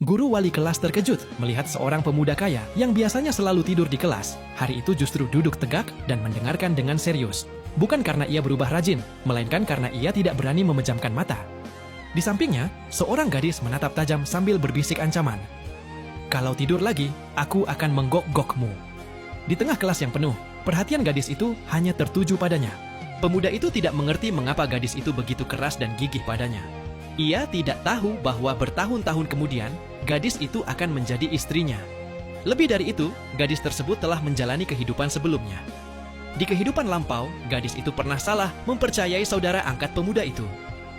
Guru wali kelas terkejut melihat seorang pemuda kaya yang biasanya selalu tidur di kelas. Hari itu justru duduk tegak dan mendengarkan dengan serius. Bukan karena ia berubah rajin, melainkan karena ia tidak berani memejamkan mata. Di sampingnya, seorang gadis menatap tajam sambil berbisik ancaman. "Kalau tidur lagi, aku akan menggok-gokmu." Di tengah kelas yang penuh, perhatian gadis itu hanya tertuju padanya. Pemuda itu tidak mengerti mengapa gadis itu begitu keras dan gigih padanya. Ia tidak tahu bahwa bertahun-tahun kemudian, gadis itu akan menjadi istrinya. Lebih dari itu, gadis tersebut telah menjalani kehidupan sebelumnya. Di kehidupan lampau, gadis itu pernah salah mempercayai saudara angkat pemuda itu.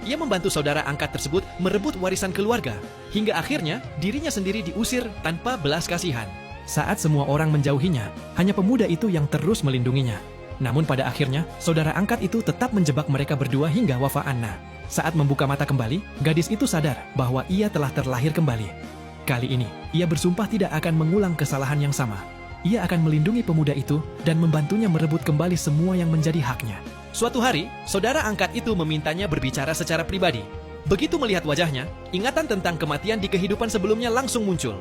Ia membantu saudara angkat tersebut merebut warisan keluarga, hingga akhirnya dirinya sendiri diusir tanpa belas kasihan. Saat semua orang menjauhinya, hanya pemuda itu yang terus melindunginya. Namun pada akhirnya, saudara angkat itu tetap menjebak mereka berdua hingga wafa'anna. Saat membuka mata kembali, gadis itu sadar bahwa ia telah terlahir kembali. Kali ini, ia bersumpah tidak akan mengulang kesalahan yang sama. Ia akan melindungi pemuda itu dan membantunya merebut kembali semua yang menjadi haknya. Suatu hari, saudara angkat itu memintanya berbicara secara pribadi. Begitu melihat wajahnya, ingatan tentang kematian di kehidupan sebelumnya langsung muncul.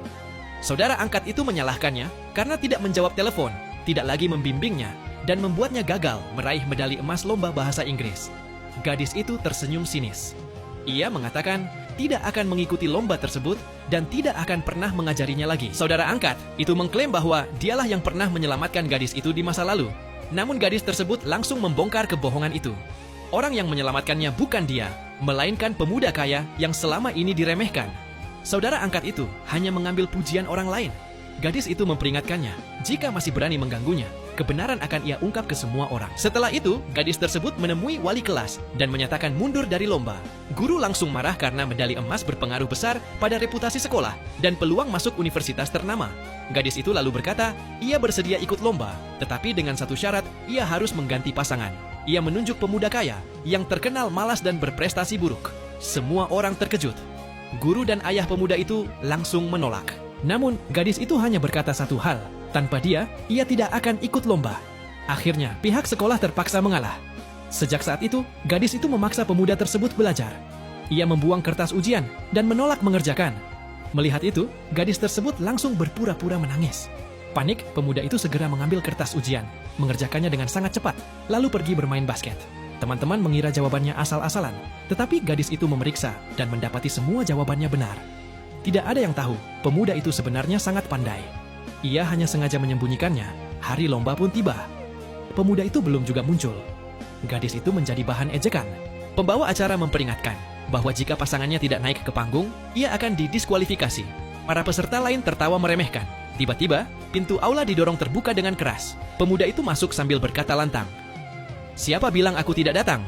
Saudara angkat itu menyalahkannya karena tidak menjawab telepon, tidak lagi membimbingnya, dan membuatnya gagal meraih medali emas lomba bahasa Inggris. Gadis itu tersenyum sinis. Ia mengatakan tidak akan mengikuti lomba tersebut dan tidak akan pernah mengajarinya lagi. Saudara angkat itu mengklaim bahwa dialah yang pernah menyelamatkan gadis itu di masa lalu. Namun gadis tersebut langsung membongkar kebohongan itu. Orang yang menyelamatkannya bukan dia, melainkan pemuda kaya yang selama ini diremehkan. Saudara angkat itu hanya mengambil pujian orang lain. Gadis itu memperingatkannya, jika masih berani mengganggunya, kebenaran akan ia ungkap ke semua orang. Setelah itu, gadis tersebut menemui wali kelas dan menyatakan mundur dari lomba. Guru langsung marah karena medali emas berpengaruh besar pada reputasi sekolah dan peluang masuk universitas ternama. Gadis itu lalu berkata, ia bersedia ikut lomba, tetapi dengan satu syarat, ia harus mengganti pasangan. Ia menunjuk pemuda kaya yang terkenal malas dan berprestasi buruk. Semua orang terkejut. Guru dan ayah pemuda itu langsung menolak. Namun, gadis itu hanya berkata satu hal, tanpa dia, ia tidak akan ikut lomba. Akhirnya, pihak sekolah terpaksa mengalah. Sejak saat itu, gadis itu memaksa pemuda tersebut belajar. Ia membuang kertas ujian dan menolak mengerjakan. Melihat itu, gadis tersebut langsung berpura-pura menangis. Panik, pemuda itu segera mengambil kertas ujian, mengerjakannya dengan sangat cepat, lalu pergi bermain basket. Teman-teman mengira jawabannya asal-asalan, tetapi gadis itu memeriksa dan mendapati semua jawabannya benar. Tidak ada yang tahu, pemuda itu sebenarnya sangat pandai. Ia hanya sengaja menyembunyikannya. Hari lomba pun tiba. Pemuda itu belum juga muncul. Gadis itu menjadi bahan ejekan. Pembawa acara memperingatkan bahwa jika pasangannya tidak naik ke panggung, ia akan didiskualifikasi. Para peserta lain tertawa meremehkan. Tiba-tiba, pintu aula didorong terbuka dengan keras. Pemuda itu masuk sambil berkata lantang, "Siapa bilang aku tidak datang?"